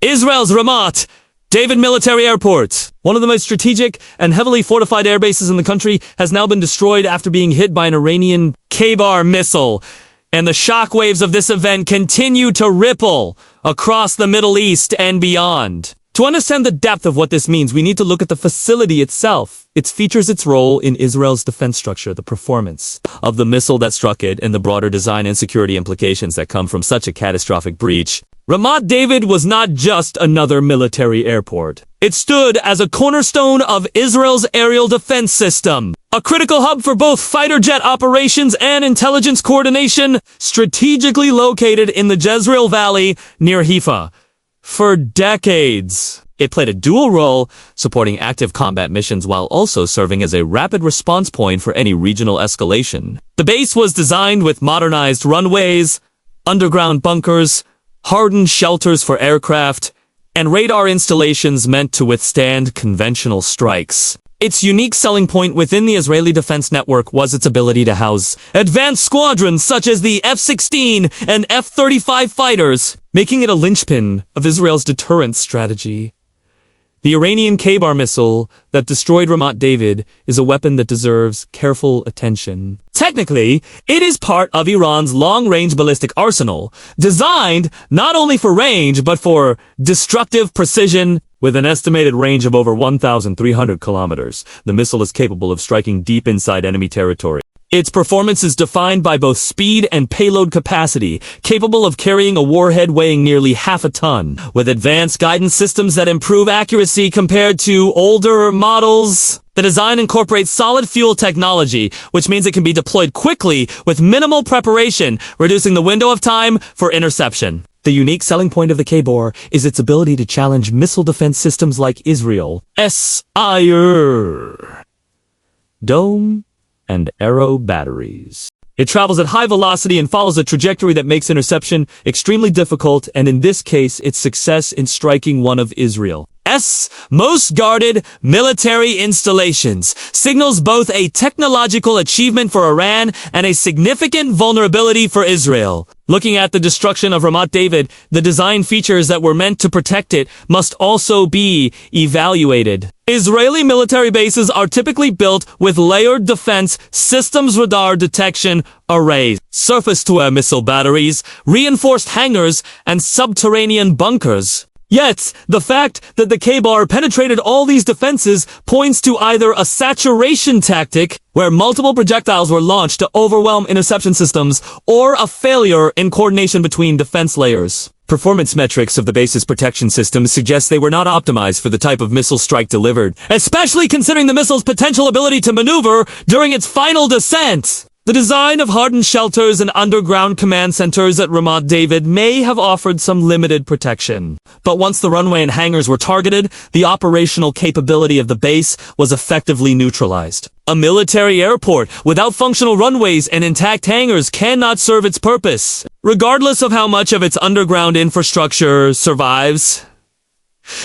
Israel's Ramat David Military Airport, one of the most strategic and heavily fortified air bases in the country, has now been destroyed after being hit by an Iranian Khaibar missile. And the shockwaves of this event continue to ripple across the Middle East and beyond. To understand the depth of what this means, we need to look at the facility itself, its features, its role in Israel's defense structure, the performance of the missile that struck it, and the broader design and security implications that come from such a catastrophic breach. Ramat David was not just another military airport. It stood as a cornerstone of Israel's aerial defense system, a critical hub for both fighter jet operations and intelligence coordination, strategically located in the Jezreel Valley near Haifa. For decades, it played a dual role, supporting active combat missions while also serving as a rapid response point for any regional escalation. The base was designed with modernized runways, underground bunkers, hardened shelters for aircraft, and radar installations meant to withstand conventional strikes. Its unique selling point within the Israeli defense network was its ability to house advanced squadrons such as the F-16 and F-35 fighters, making it a linchpin of Israel's deterrence strategy. The Iranian Khaibar missile that destroyed Ramat David is a weapon that deserves careful attention. Technically, it is part of Iran's long-range ballistic arsenal, designed not only for range but for destructive precision. With an estimated range of over 1,300 kilometers, the missile is capable of striking deep inside enemy territory. Its performance is defined by both speed and payload capacity, capable of carrying a warhead weighing nearly half a ton, with advanced guidance systems that improve accuracy compared to older models. The design incorporates solid fuel technology, which means it can be deployed quickly with minimal preparation, reducing the window of time for interception. The unique selling point of the Khaibar is its ability to challenge missile defense systems like Israel's dome and arrow batteries. It travels at high velocity and follows a trajectory that makes interception extremely difficult, and in this case, its success in striking one of Israel's most guarded military installations signals both a technological achievement for Iran and a significant vulnerability for Israel. Looking at the destruction of Ramat David, the design features that were meant to protect it must also be evaluated. Israeli military bases are typically built with layered defense systems, radar detection arrays, surface-to-air missile batteries, reinforced hangars, and subterranean bunkers. Yet, the fact that the Khaibar penetrated all these defenses points to either a saturation tactic, where multiple projectiles were launched to overwhelm interception systems, or a failure in coordination between defense layers. Performance metrics of the base's protection systems suggest they were not optimized for the type of missile strike delivered, especially considering the missile's potential ability to maneuver during its final descent. The design of hardened shelters and underground command centers at Ramat David may have offered some limited protection. But once the runway and hangars were targeted, the operational capability of the base was effectively neutralized. A military airport without functional runways and intact hangars cannot serve its purpose, regardless of how much of its underground infrastructure survives.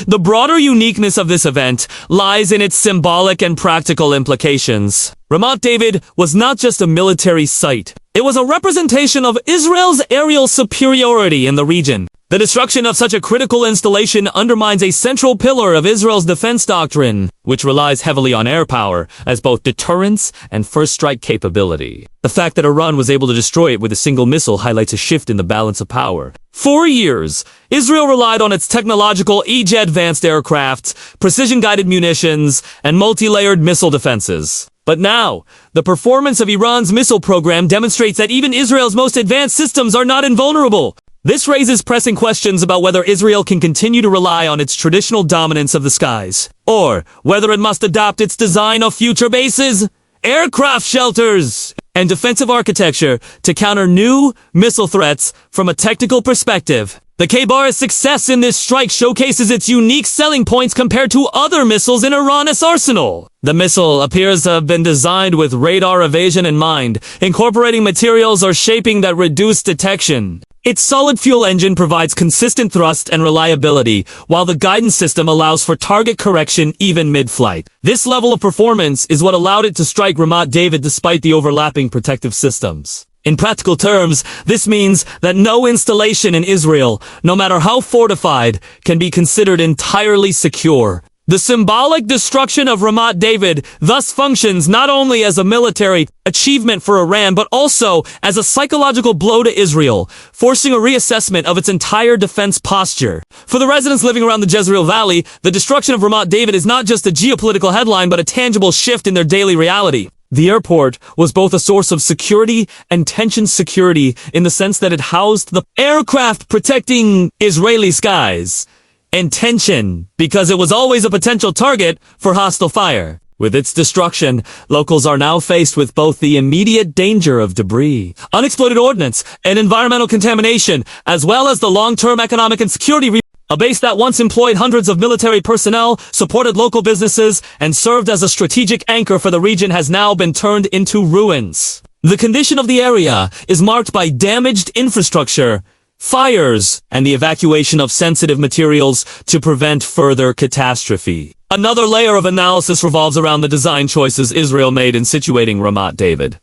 The broader uniqueness of this event lies in its symbolic and practical implications. Ramat David was not just a military site. It was a representation of Israel's aerial superiority in the region. The destruction of such a critical installation undermines a central pillar of Israel's defense doctrine, which relies heavily on air power as both deterrence and first-strike capability. The fact that Iran was able to destroy it with a single missile highlights a shift in the balance of power. For years, Israel relied on its technological advanced aircraft, precision-guided munitions, and multi-layered missile defenses. But now, the performance of Iran's missile program demonstrates that even Israel's most advanced systems are not invulnerable. This raises pressing questions about whether Israel can continue to rely on its traditional dominance of the skies, or whether it must adopt its design of future bases, aircraft shelters, and defensive architecture to counter new missile threats from a technical perspective. The Khaibar's success in this strike showcases its unique selling points compared to other missiles in Iran's arsenal. The missile appears to have been designed with radar evasion in mind, incorporating materials or shaping that reduce detection. Its solid fuel engine provides consistent thrust and reliability, while the guidance system allows for target correction even mid-flight. This level of performance is what allowed it to strike Ramat David despite the overlapping protective systems. In practical terms, this means that no installation in Israel, no matter how fortified, can be considered entirely secure. The symbolic destruction of Ramat David thus functions not only as a military achievement for Iran, but also as a psychological blow to Israel, forcing a reassessment of its entire defense posture. For the residents living around the Jezreel Valley, the destruction of Ramat David is not just a geopolitical headline, but a tangible shift in their daily reality. The airport was both a source of security and tension security in the sense that it housed the aircraft protecting Israeli skies, and tension because it was always a potential target for hostile fire. With its destruction, locals are now faced with both the immediate danger of debris, unexploded ordnance, and environmental contamination, as well as the long-term economic and security. A base that once employed hundreds of military personnel, supported local businesses, and served as a strategic anchor for the region has now been turned into ruins. The condition of the area is marked by damaged infrastructure, fires, and the evacuation of sensitive materials to prevent further catastrophe. Another layer of analysis revolves around the design choices Israel made in situating Ramat David.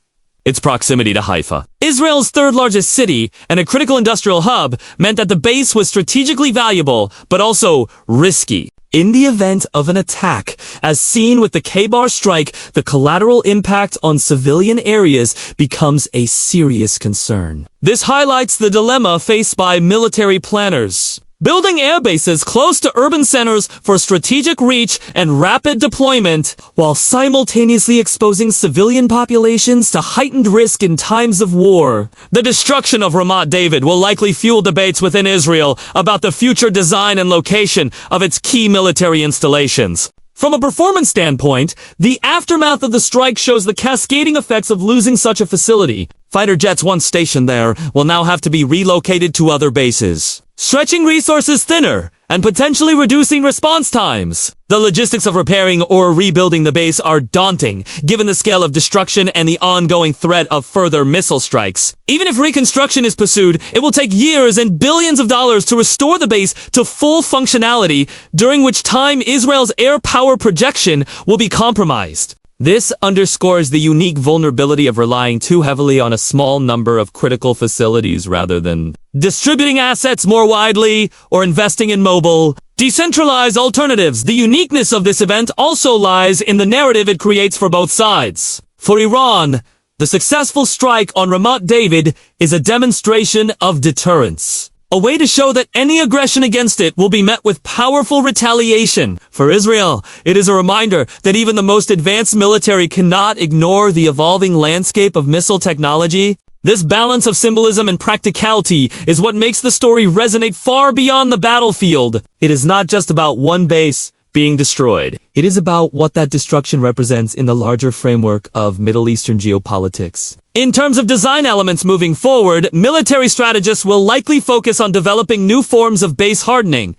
Its proximity to Haifa, Israel's third-largest city and a critical industrial hub, meant that the base was strategically valuable, but also risky. In the event of an attack, as seen with the Khaibar strike, the collateral impact on civilian areas becomes a serious concern. This highlights the dilemma faced by military planners. Building air bases close to urban centers for strategic reach and rapid deployment, while simultaneously exposing civilian populations to heightened risk in times of war. The destruction of Ramat David will likely fuel debates within Israel about the future design and location of its key military installations. From a performance standpoint, the aftermath of the strike shows the cascading effects of losing such a facility. Fighter jets once stationed there will now have to be relocated to other bases, stretching resources thinner and potentially reducing response times. The logistics of repairing or rebuilding the base are daunting, given the scale of destruction and the ongoing threat of further missile strikes. Even if reconstruction is pursued, it will take years and billions of dollars to restore the base to full functionality, during which time Israel's air power projection will be compromised. This underscores the unique vulnerability of relying too heavily on a small number of critical facilities rather than distributing assets more widely or investing in mobile, decentralized alternatives. The uniqueness of this event also lies in the narrative it creates for both sides. For Iran, the successful strike on Ramat David is a demonstration of deterrence, a way to show that any aggression against it will be met with powerful retaliation. For Israel, it is a reminder that even the most advanced military cannot ignore the evolving landscape of missile technology. This balance of symbolism and practicality is what makes the story resonate far beyond the battlefield. It is not just about one base being destroyed. It is about what that destruction represents in the larger framework of Middle Eastern geopolitics. In terms of design elements moving forward, military strategists will likely focus on developing new forms of base hardening,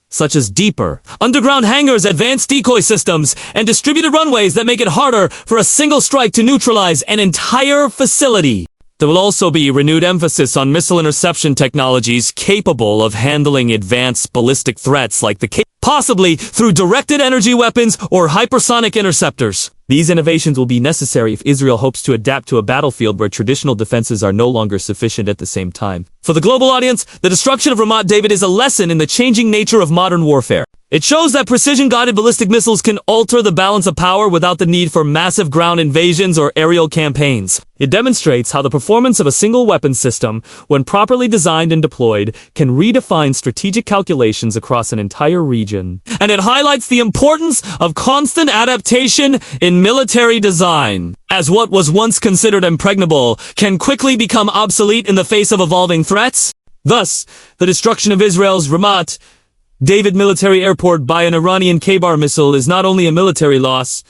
such as deeper underground hangars, advanced decoy systems, and distributed runways that make it harder for a single strike to neutralize an entire facility. There will also be renewed emphasis on missile interception technologies capable of handling advanced ballistic threats like the possibly through directed energy weapons or hypersonic interceptors. These innovations will be necessary if Israel hopes to adapt to a battlefield where traditional defenses are no longer sufficient at the same time. For the global audience, the destruction of Ramat David is a lesson in the changing nature of modern warfare. It shows that precision-guided ballistic missiles can alter the balance of power without the need for massive ground invasions or aerial campaigns. It demonstrates how the performance of a single weapon system, when properly designed and deployed, can redefine strategic calculations across an entire region. And it highlights the importance of constant adaptation in military design, as what was once considered impregnable can quickly become obsolete in the face of evolving threats. Thus, the destruction of Israel's Ramat David Military Airport by an Iranian Khaibar missile is not only a military loss,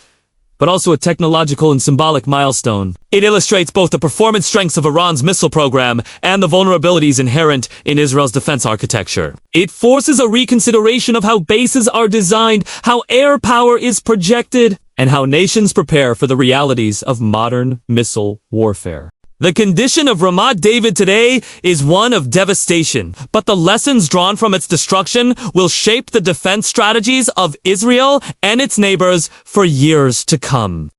but also a technological and symbolic milestone. It illustrates both the performance strengths of Iran's missile program and the vulnerabilities inherent in Israel's defense architecture. It forces a reconsideration of how bases are designed, how air power is projected, and how nations prepare for the realities of modern missile warfare. The condition of Ramat David today is one of devastation, but the lessons drawn from its destruction will shape the defense strategies of Israel and its neighbors for years to come.